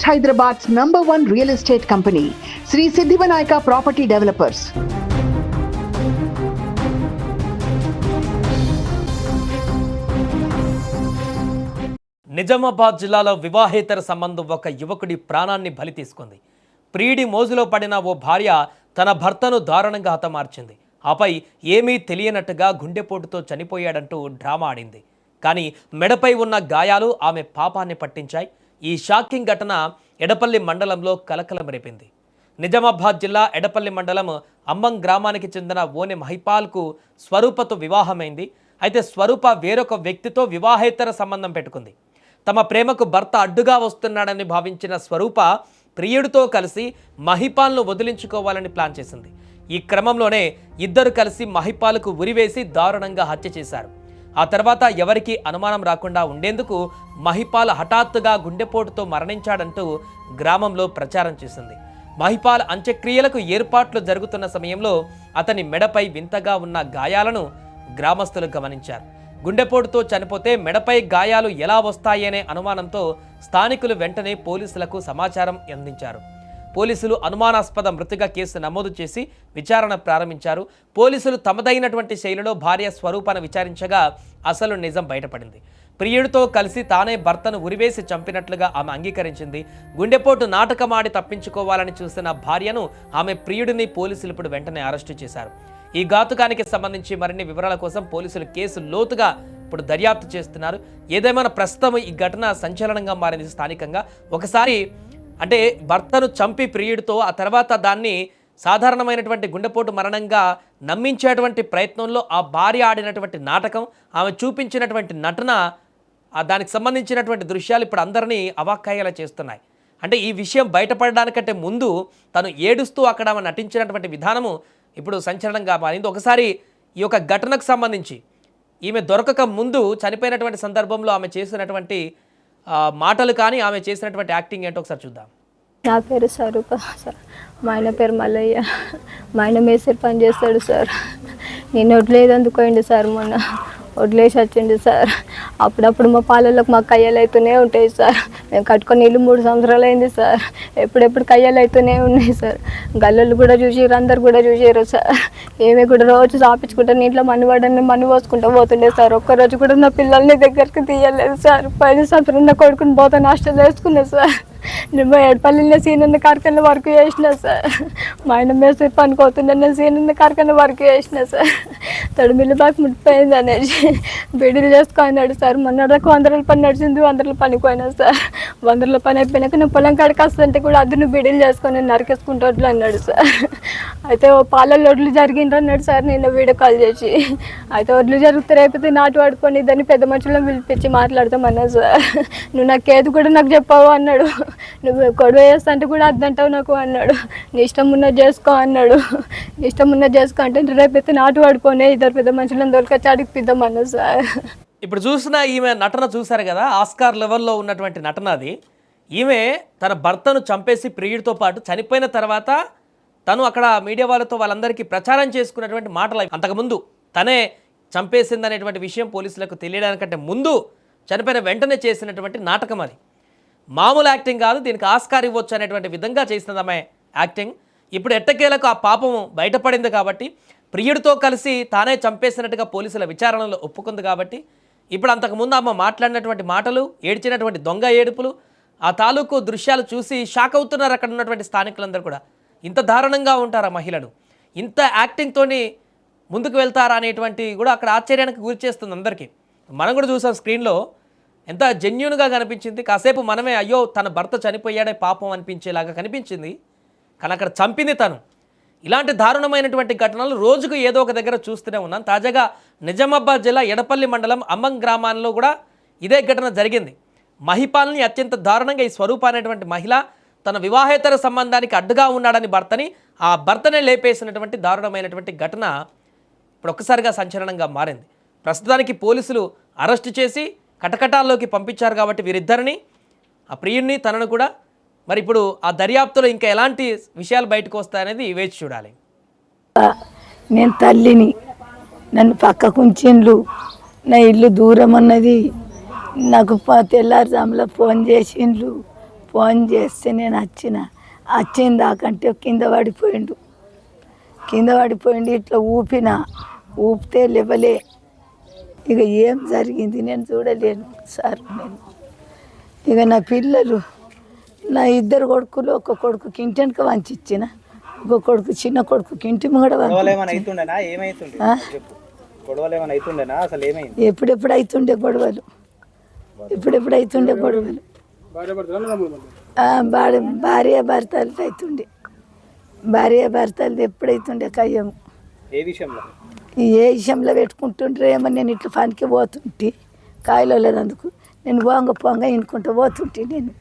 Hyderabad's #1 real estate company, Sri Siddhivanayaka Property Developers. Nizamabad జిల్లాలో వివాహేతర సంబంధం ఒక యువకుడి ప్రాణాన్ని బలి తీసుకుంది. ప్రియుడి మోజులో పడిన ఓ భార్య తన భర్తను దారుణంగా హతమార్చింది. ఆపై ఏమీ తెలియనట్టుగా గుండెపోటుతో చనిపోయాడంటూ డ్రామా ఆడింది. కానీ మెడపై ఉన్న గాయాలు ఆమె పాపాన్ని పట్టించాయి. ఈ షాకింగ్ ఘటన ఎడపల్లి మండలంలో కలకలం రేపింది. నిజామాబాద్ జిల్లా ఎడపల్లి మండలం అమ్మం గ్రామానికి చెందిన ఓనె మహిపాల్కు స్వరూపతో వివాహమైంది. అయితే స్వరూప వేరొక వ్యక్తితో వివాహేతర సంబంధం పెట్టుకుంది. తమ ప్రేమకు భర్త అడ్డుగా వస్తున్నాడని భావించిన స్వరూప ప్రియుడితో కలిసి మహిపాల్ను వదిలించుకోవాలని ప్లాన్ చేసింది. ఈ క్రమంలోనే ఇద్దరు కలిసి మహిపాల్కు ఉరివేసి దారుణంగా హత్య చేశారు. ఆ తర్వాత ఎవరికీ అనుమానం రాకుండా ఉండేందుకు మహిపాల్ హఠాత్తుగా గుండెపోటుతో మరణించాడంటూ గ్రామంలో ప్రచారం చేసింది. మహిపాల్ అంత్యక్రియలకు ఏర్పాట్లు జరుగుతున్న సమయంలో అతని మెడపై వింతగా ఉన్న గాయాలను గ్రామస్తులు గమనించారు. గుండెపోటుతో చనిపోతే మెడపై గాయాలు ఎలా వస్తాయనే అనుమానంతో స్థానికులు వెంటనే పోలీసులకు సమాచారం అందించారు. పోలీసులు అనుమానాస్పద మృతిగా కేసు నమోదు చేసి విచారణ ప్రారంభించారు. పోలీసులు తమదైనటువంటి శైలిలో భార్య స్వరూపాన్ని విచారించగా అసలు నిజం బయటపడింది. ప్రియుడితో కలిసి తానే భర్తను ఉరివేసి చంపినట్లుగా ఆమె అంగీకరించింది. గుండెపోటు నాటకమాడి తప్పించుకోవాలని చూసిన భార్యను ఆమె ప్రియుడిని పోలీసులు ఇప్పుడు వెంటనే అరెస్టు చేశారు. ఈ ఘాతుకానికి సంబంధించి మరిన్ని వివరాల కోసం పోలీసులు కేసు లోతుగా ఇప్పుడు దర్యాప్తు చేస్తున్నారు. ఏదేమైనా ప్రస్తుతం ఈ ఘటన సంచలనంగా మారింది స్థానికంగా. ఒకసారి అంటే భర్తను చంపి ప్రియుడితో ఆ తర్వాత దాన్ని సాధారణమైనటువంటి గుండెపోటు మరణంగా నమ్మించేటువంటి ప్రయత్నంలో ఆ భార్య ఆడినటువంటి నాటకం, ఆమె చూపించినటువంటి నటన, దానికి సంబంధించినటువంటి దృశ్యాలు ఇప్పుడు అందరినీ అవాక్కయ్యేలా చేస్తున్నాయి. అంటే ఈ విషయం బయటపడడానికంటే ముందు తను ఏడుస్తూ అక్కడ ఆమె నటించినటువంటి విధానము ఇప్పుడు సంచలనంగా మారింది. ఒకసారి ఈ యొక్క ఘటనకు సంబంధించి ఈమె దొరకక ముందు చనిపోయినటువంటి సందర్భంలో ఆమె చేసినటువంటి మాటలు కానీ ఆమె చేసినటువంటి యాక్టింగ్ ఏంటో ఒకసారి చూద్దాం. నా పేరు స్వరూప సార్, మా ఆయన పేరు మల్లయ్య. మా ఆయన మేస్త్రి పని చేస్తాడు సార్. నేను వడ్లేదందుకోండి సార్, మొన్న వడ్లేసి వచ్చింది సార్. అప్పుడప్పుడు మా పాలలకు మా కయ్యలు అవుతూనే ఉంటాయి సార్. మేము కట్టుకొని ఇల్లు 3 సంవత్సరాలు అయింది సార్. ఎప్పుడెప్పుడు కయ్యలు అవుతూనే ఉన్నాయి సార్. గల్లలు కూడా చూసారు, అందరు కూడా చూసారు సార్. ఏమి కూడా రోజు చాపించుకుంటాను, ఇంట్లో మన్నువాడని మన్ను పోసుకుంటూ పోతుండే సార్. ఒక్కరోజు కూడా నా పిల్లల్ని దగ్గరికి తీయలేదు సార్. 10 సంవత్సరం నా కొడుకుని పోతే నష్టం చేసుకున్నా సార్. నేను ఎడపల్లిలో సీనన్న కార్ఖాన వర్క్ చేసిన సార్. మా ఆయన మేస్త్రి పనిపోతుండే నేను సీనన్న కార్ఖాన వర్క్ చేసిన సార్. తొడిమిల్లు బాగా ముట్టిపోయింది అనేసి బీడీలు చేసుకున్నాడు సార్. మొన్నటిదాకా 100 రూపాయల పని నడిచింది, 100 రూపాయల పనికి పోయినా సార్. 100 రూపాయల పని అయిపోయినాక నేను పొలం కాడికి వస్తుంటే కూడా అద్దు నువ్వు బీడీలు చేసుకొని నరికేసుకుంటూ అన్నాడు సార్. అయితే ఓ పాలల్లో ఒడ్లు జరిగిండ్రు అన్నాడు సార్. నేను వీడియో కాల్ చేసి అయితే ఒడ్లు జరిగితే రేపితే నాటు పడుకొని దాన్ని పెద్ద మనుషులను పిలిపించి మాట్లాడతామన్నా సార్. నువ్వు నాకేది కూడా నాకు చెప్పావు అన్నాడు. నువ్వు గొడవ చేస్తా అంటే కూడా అద్దంటావు నాకు అన్నాడు. నీ ఇష్టం ఉన్నది చేసుకో అన్నాడు. నీ ఇష్టం ఉన్నది చేసుకో అంటే రేపైతే నాటు పడిపోనే ఇద్దరు పెద్ద మనుషులను దొరికొచ్చి అడిగిపిద్దామన్నా సార్. ఇప్పుడు చూసిన ఈమె నటన చూశారు కదా, ఆస్కార్ లెవెల్లో ఉన్నటువంటి నటన అది. ఈమె తన భర్తను చంపేసి ప్రియుడితో పాటు చనిపోయిన తర్వాత తను అక్కడ మీడియా వాళ్ళందరికీ ప్రచారం చేసుకున్నటువంటి మాటలు. అంతకుముందు తనే చంపేసిందనేటువంటి విషయం పోలీసులకు తెలియడానికంటే ముందు చనిపోయిన వెంటనే చేసినటువంటి నాటకం అది. మామూలు యాక్టింగ్ కాదు, దీనికి ఆస్కార్ ఇవ్వచ్చు అనేటువంటి విధంగా చేసినది ఆమె యాక్టింగ్. ఇప్పుడు ఎట్టకేలకు ఆ పాపం బయటపడింది కాబట్టి, ప్రియుడితో కలిసి తానే చంపేసినట్టుగా పోలీసుల విచారణలో ఒప్పుకుంది కాబట్టి, ఇప్పుడు అంతకుముందు ఆమె మాట్లాడినటువంటి మాటలు, ఏడ్చినటువంటి దొంగ ఏడుపులు, ఆ తాలూకు దృశ్యాలు చూసి షాక్ అవుతున్నారు అక్కడ ఉన్నటువంటి స్థానికులందరూ కూడా. ఇంత దారుణంగా ఉంటారా మహిళలు, ఇంత యాక్టింగ్తోని ముందుకు వెళ్తారా అనేటువంటి కూడా అక్కడ ఆశ్చర్యానికి గురి చేస్తుంది అందరికీ. మనం కూడా చూసాం స్క్రీన్లో, ఎంత జెన్యూన్గా కనిపించింది. కాసేపు మనమే అయ్యో తన భర్త చనిపోయాడే పాపం అనిపించేలాగా కనిపించింది, కానీ అక్కడ చంపింది తను. ఇలాంటి దారుణమైనటువంటి ఘటనలు రోజుకు ఏదో ఒక దగ్గర చూస్తూనే ఉన్నాం. తాజాగా నిజామాబాద్ జిల్లా ఎడపల్లి మండలం అమ్మం గ్రామాల్లో కూడా ఇదే ఘటన జరిగింది. మహిపాల్ని అత్యంత దారుణంగా ఈ స్వరూప అనేటువంటి మహిళ తన వివాహేతర సంబంధానికి అడ్డుగా ఉన్నాడని భర్తని, ఆ భర్తనే లేపేసినటువంటి దారుణమైనటువంటి ఘటన ఇప్పుడు ఒక్కసారిగా సంచలనంగా మారింది. ప్రస్తుతానికి పోలీసులు అరెస్టు చేసి కటకటాల్లోకి పంపించారు కాబట్టి వీరిద్దరిని, ఆ ప్రియుడిని, తనను కూడా. మరి ఇప్పుడు ఆ దర్యాప్తులో ఇంకా ఎలాంటి విషయాలు బయటకు వస్తాయనేది వేచి చూడాలి. నేను తల్లిని, నన్ను పక్కకు ఉంచిండ్లు, నా ఇల్లు దూరం అన్నది నాకు తెల్లారుజాములో ఫోన్ చేసిండ్లు. ఫోన్ చేస్తే నేను వచ్చిన దాకంటే కింద పడిపోయిండు ఇట్లా ఊపితే లేవలే. ఇక ఏం జరిగింది నేను చూడలేను సార్. నేను ఇక నా పిల్లలు, నా 2 కొడుకులు, ఒక కొడుకుకి ఇంటి వెనక వంచిచ్చిన, ఒక కొడుకు చిన్న కొడుకుకి ఇంటి ముంగడ ఎప్పుడెప్పుడు అవుతుండే గొడవలు భార్య భర్తలతో అవుతుండే, ఎప్పుడైతుండే కయ్యము. ఏ విషయంలో పెట్టుకుంటుండ్రేమో. నేను ఇట్లా పనికి పోతుంటే కాయలో లేదందుకు నేను పోంగ ఇనుకుంటూ పోతుంటే నేను